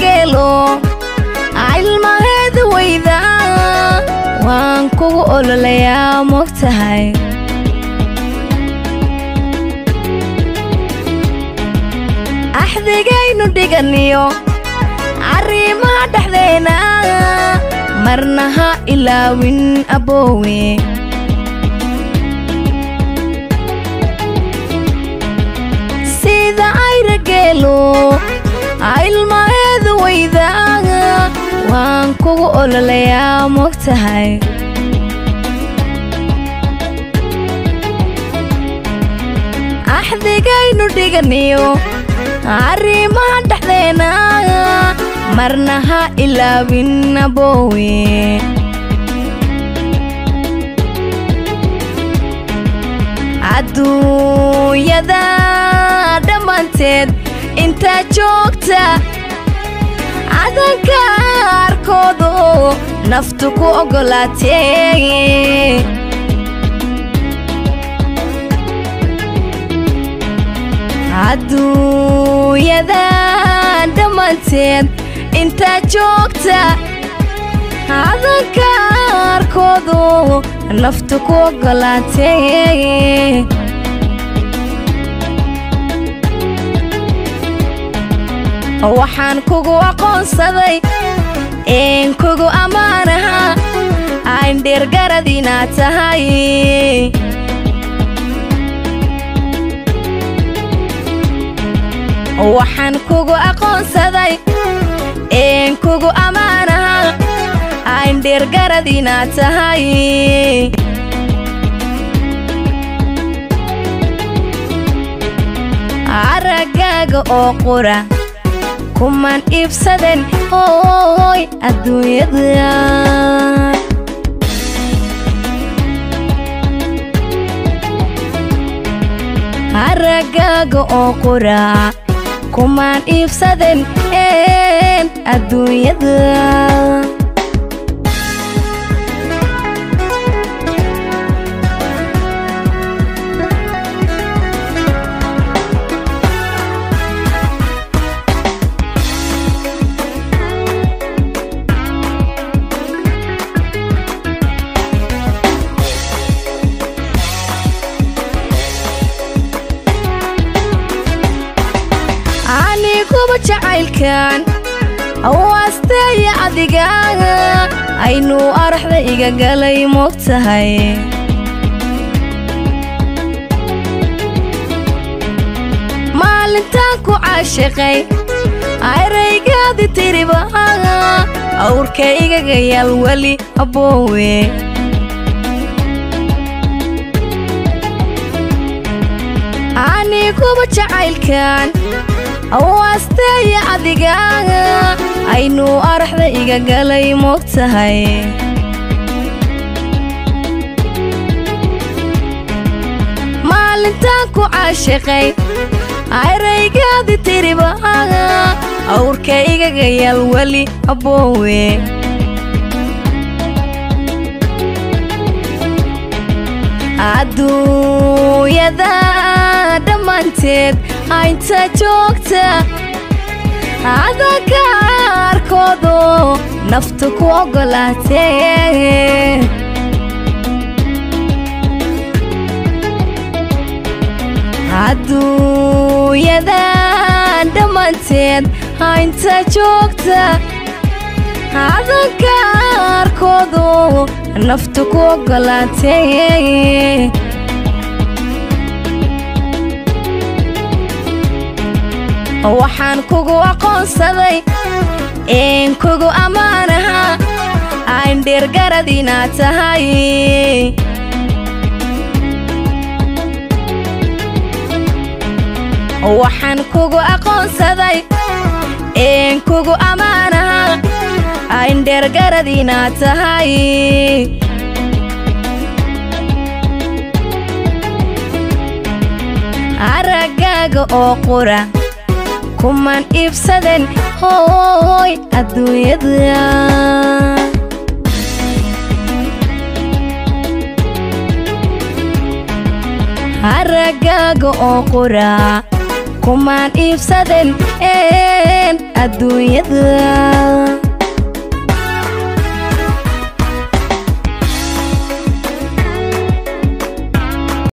geelo ilmaheeda weyda waan kugu ololayaa mogtahay axdigaynu dhiganiyo arrimaha dhexdeena marna ha ilaawin aboowe sida ayra geelo ilmaheeda weyda waan kugu ololayaa mogtahay axdigaynu dhiganiyo arrimaha dhexdeena marna ha ilaawin aboowe adduunyada dhammaanteed intaa joogta cadanka arkoodu naftu ku ogolaatee adduunyada dhammaanteed intaa joogta cadanka arkoodu naftu ku ogolaatee waxaan kugu aqoonsaday een kugu ammaanaha aan dheergarad inaad tahay waxaan kugu aqoonsaday een kugu ammaanaha aan dheergarad inaad tahay aragaaga oo qura kuman iibsaden hooy adduunyada aragaaga oo qura kuman iibsaden adduunyada kuba jacaylkan awaastaya adigaaga aynu araxda iga galay mogtahay maalintaan ku caashiqay ayraygaadi tiribaaga awrka igaga yaal weli aboowe ani kuba jacaylkan awaastaya adigaaga aynu araxda iga galay mogtahay maalintaan ku caashiqay ayraygaadi tiribaaga awrka igaga yaal weli aboowe adduunyada dhammaanteed inta joogta cadanka arkoodu naftu ku ogolaatee adduunyada dhammaanteed inta joogta cadanka arkoodu naftu ku ogolaatee waxaan kugu aqoonsaday een kugu ammaanaha aan dheergarad inaad tahay waxaan kugu aqoonsaday een kugu ammaanaha aan dheergarad inaad tahay aragaaga oo qura kuman iibsaden hooy adduunyada aragaaga oo qura kumaan iibsaden een adduunyada